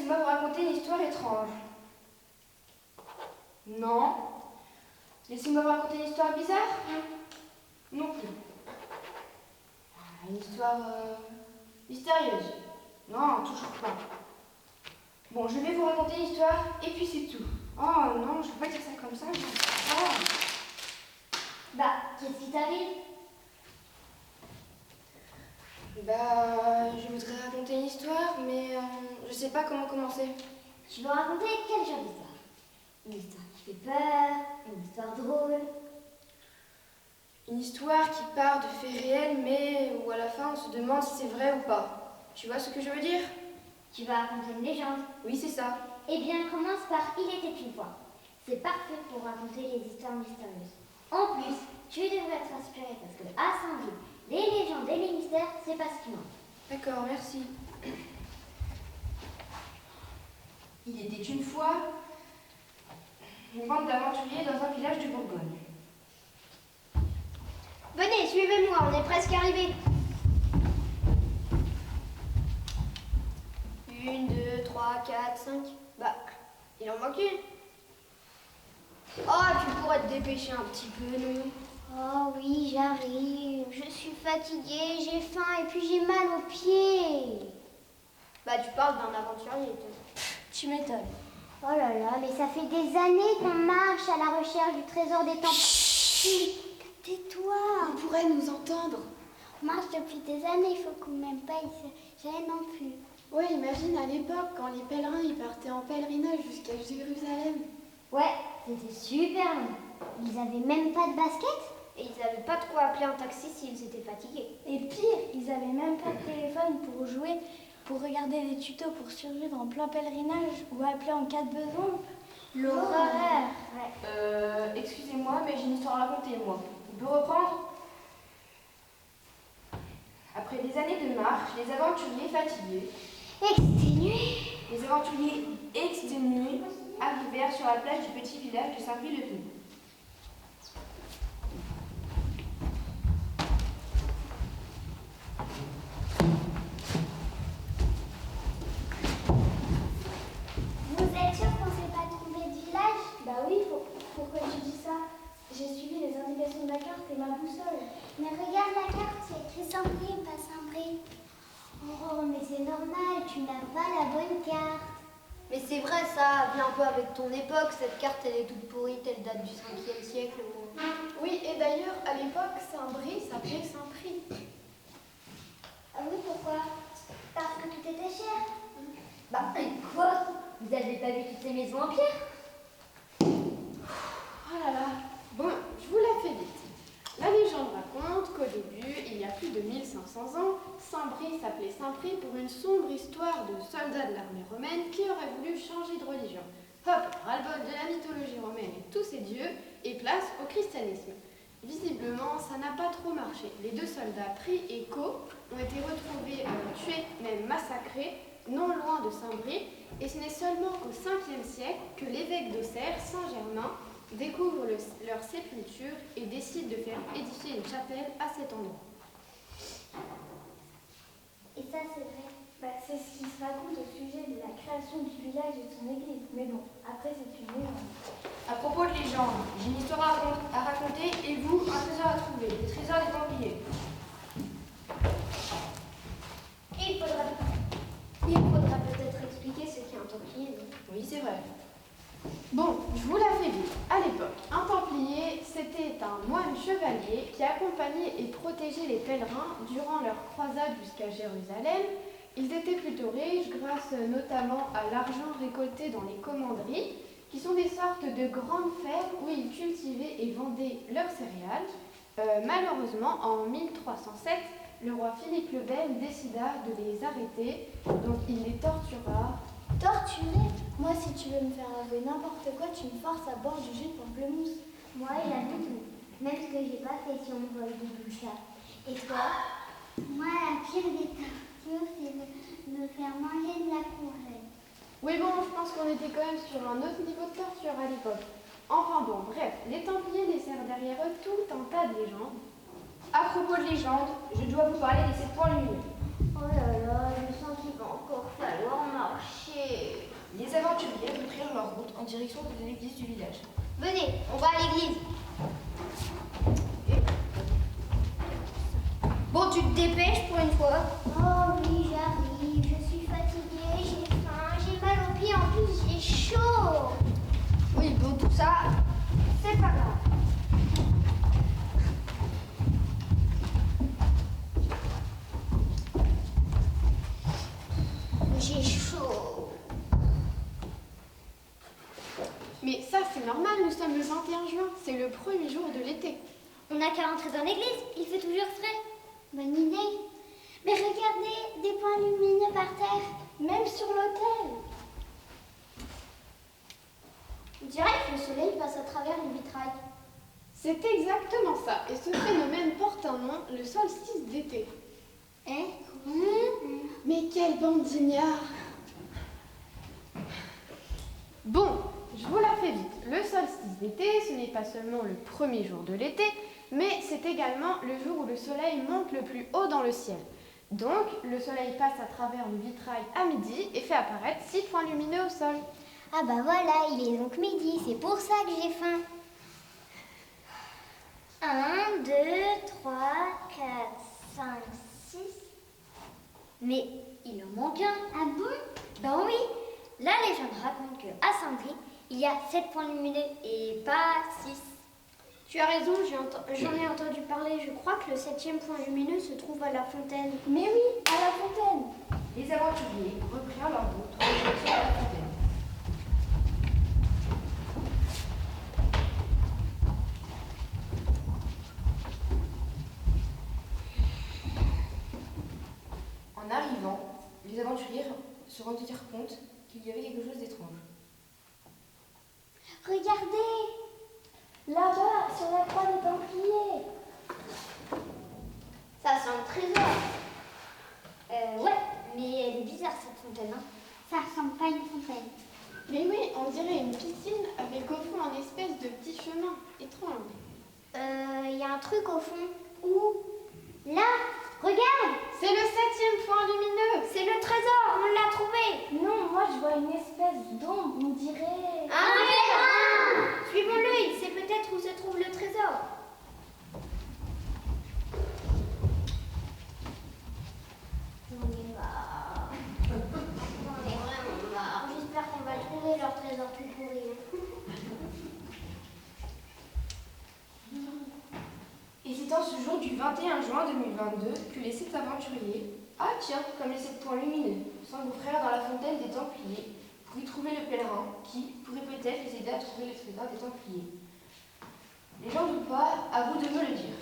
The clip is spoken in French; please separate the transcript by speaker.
Speaker 1: laissez-moi vous raconter une histoire étrange. Non. Laissez-moi vous raconter une histoire bizarre. Non plus. Une histoire mystérieuse. Non, toujours pas. Bon, je vais vous raconter une histoire et puis c'est tout. Oh non, je peux pas dire ça comme ça.
Speaker 2: Bah, qu'est-ce qui t'arrive?
Speaker 1: Bah, je voudrais raconter une histoire, mais je sais pas comment commencer.
Speaker 2: Tu veux raconter quel genre d'histoire? Une histoire qui fait peur, une histoire drôle.
Speaker 1: Une histoire qui part de faits réels, mais où à la fin on se demande si c'est vrai ou pas. Tu vois ce que je veux dire?
Speaker 2: Tu vas raconter une légende.
Speaker 1: Oui, c'est ça.
Speaker 2: Eh bien, commence par Il était une fois. C'est parfait pour raconter les histoires mystérieuses. En plus, tu devrais être inspiré parce que à Saint-Gilles, les légendes et les mystères, c'est passionnant.
Speaker 1: D'accord, merci. Il était une fois une bande d'aventuriers dans un village de Bourgogne.
Speaker 2: Venez, suivez-moi, on est presque arrivés.
Speaker 1: 1, 2, 3, 4, 5. Bah, il en manque une. Oh, tu pourrais te dépêcher un petit peu, non?
Speaker 2: Oh oui, j'arrive. Je suis fatiguée, j'ai faim et puis j'ai mal aux pieds.
Speaker 1: Bah, tu parles d'un aventurier, toi.
Speaker 2: Tu m'étonnes. Oh là là, mais ça fait des années qu'on marche à la recherche du trésor des temples. Chut, tais-toi.
Speaker 1: On pourrait nous entendre.
Speaker 2: On marche depuis des années, il faut qu'on m'aime pas, jamais non plus.
Speaker 3: Ouais, imagine à l'époque quand les pèlerins ils partaient en pèlerinage jusqu'à Jérusalem.
Speaker 2: Ouais, c'était super long. Ils avaient même pas de basket.
Speaker 1: Et ils n'avaient pas de quoi appeler un taxi s'ils étaient fatigués.
Speaker 4: Et pire, ils avaient même pas de téléphone pour jouer, pour regarder des tutos pour survivre en plein pèlerinage ou appeler en cas de besoin.
Speaker 2: L'horreur. Ouais.
Speaker 1: Excusez-moi, mais j'ai une histoire à raconter, moi. On peut reprendre? Après des années de marche, les aventuriers fatigués, exténués arrivèrent sur la plage du petit village de Saint-Prix-le-Pin.
Speaker 2: Vous êtes sûr qu'on s'est pas trompé de village?
Speaker 4: Bah oui, pourquoi tu dis ça? J'ai suivi les indications de la carte et ma boussole.
Speaker 2: Mais regarde la carte, c'est écrit Saint-Prix, pas Saint-Prix. Oh, mais c'est normal, tu n'as pas la bonne carte.
Speaker 5: Mais c'est vrai ça, vient un peu avec ton époque, cette carte elle est toute pourrie, elle date du 5e siècle.
Speaker 3: Oui, et d'ailleurs, à l'époque, Saint-Brie s'appelait Saint-Prix.
Speaker 2: Ah oui, pourquoi? Parce que tout était cher.
Speaker 5: Bah quoi? Vous avez pas vu toutes ces maisons en pierre?
Speaker 3: Oh là là. Bon, je vous la fais vite. La légende raconte qu'au début, il y a plus de 1500 ans, Saint-Brie s'appelait Saint-Prix pour une sombre histoire de soldats de l'armée romaine qui auraient voulu changer de religion. Hop, ras-le-bol de la mythologie romaine et tous ses dieux, et place au christianisme. Visiblement, ça n'a pas trop marché. Les deux soldats, Pri et Co, ont été retrouvés tués, même massacrés, non loin de Saint-Brie, et ce n'est seulement qu'au 5e siècle que l'évêque d'Auxerre, Saint-Germain, découvre leur sépulture et décide de faire édifier une chapelle à cet endroit.
Speaker 2: Et ça, c'est vrai.
Speaker 4: Bah, c'est ce qui se raconte au sujet de la création du village et de son église. Mais bon, après c'est une légende.
Speaker 1: À propos de légende, j'ai une histoire à raconter et vous, un trésor à trouver. Le trésor des Templiers.
Speaker 2: Il faudra peut-être expliquer ce qu'est un Templier.
Speaker 1: Oui, c'est vrai.
Speaker 3: Bon, je vous la fais vite. À l'époque, un templier, c'était un moine chevalier qui accompagnait et protégeait les pèlerins durant leur croisade jusqu'à Jérusalem. Ils étaient plutôt riches grâce notamment à l'argent récolté dans les commanderies, qui sont des sortes de grandes fermes où ils cultivaient et vendaient leurs céréales. Malheureusement, en 1307, le roi Philippe le Bel décida de les arrêter, donc il les tortura.
Speaker 4: Torturé? Moi, si tu veux me faire avouer n'importe quoi, tu me forces à boire du jus de pamplemousse.
Speaker 2: Moi, il a tout tout. Même ce que j'ai pas fait si on me vole du bouchard. Et toi? Moi, la pire des tortures, c'est de me faire manger de la courgette.
Speaker 3: Oui bon, je pense qu'on était quand même sur un autre niveau de torture à l'époque. Enfin bon, bref, les Templiers laissèrent derrière eux tout un tas de légendes.
Speaker 1: À propos de légendes, je dois vous parler des 7 points lumineux.
Speaker 2: Oh là là, je sens qu'il va encore falloir marcher.
Speaker 1: Les aventuriers reprirent leur route en direction de l'église du village.
Speaker 2: Venez, on va à l'église.
Speaker 5: Bon, tu te dépêches pour une fois.
Speaker 2: Oh oui, j'arrive. Je suis fatiguée, j'ai faim, j'ai mal aux pieds, en plus j'ai chaud.
Speaker 5: Oui, bon, tout ça, c'est pas grave.
Speaker 2: J'ai chaud.
Speaker 3: Mais ça, c'est normal, nous sommes le 21 juin, c'est le premier jour de l'été.
Speaker 2: On n'a qu'à rentrer dans l'église, il fait toujours frais. Bonne idée. Mais regardez, des points lumineux par terre, même sur l'autel. On dirait que le soleil passe à travers les vitrailles.
Speaker 3: C'est exactement ça, et ce phénomène porte un nom, le solstice d'été.
Speaker 2: Hein?
Speaker 3: Mais quelle bande d'ignards! Bon, je vous la fais vite. Le solstice d'été, ce n'est pas seulement le premier jour de l'été, mais c'est également le jour où le soleil monte le plus haut dans le ciel. Donc, le soleil passe à travers le vitrail à midi et fait apparaître 6 points lumineux au sol.
Speaker 2: Ah bah voilà, il est donc midi, c'est pour ça que j'ai faim. 1, 2, 3, 4, 5, 6. Mais il en manque un. Ah bon? Ben oui. La légende raconte qu'à Saint-Brie, il y a 7 points lumineux et pas 6.
Speaker 5: Tu as raison, j'en ai entendu parler. Je crois que le 7e point lumineux se trouve à la fontaine.
Speaker 4: Mais oui, à la fontaine.
Speaker 1: Les aventuriers reprirent leur route en direction de la fontaine. En arrivant, les aventuriers se rendirent compte qu'il y avait quelque chose d'étrange.
Speaker 2: Regardez!
Speaker 4: Là-bas, sur la croix des Templiers.
Speaker 2: Ça sent le trésor. Ouais, mais elle est bizarre cette fontaine. Hein. Ça ressemble pas à une fontaine.
Speaker 3: Mais oui, on dirait une piscine avec au fond un espèce de petit chemin étrange.
Speaker 2: Il y a un truc au fond. Où? Là! Regarde!
Speaker 3: C'est le 7e point lumineux!
Speaker 2: C'est le trésor! On l'a trouvé!
Speaker 4: Non, moi je vois une espèce d'ombre, on dirait.
Speaker 2: Un! Suivons-le, c'est peut-être où se trouve le trésor. J'en ai marre. J'en ai vraiment marre. J'espère qu'on va trouver leur trésor tout pourri.
Speaker 1: Et c'est en ce jour du 21 juin 2022 que les 7 aventuriers, ah tiens, comme les 7 points lumineux, s'engouffrèrent dans la fontaine des Templiers pour y trouver le pèlerin qui pourrait peut-être les aider à trouver le trésor des Templiers. Légende ou pas, à vous de me le dire.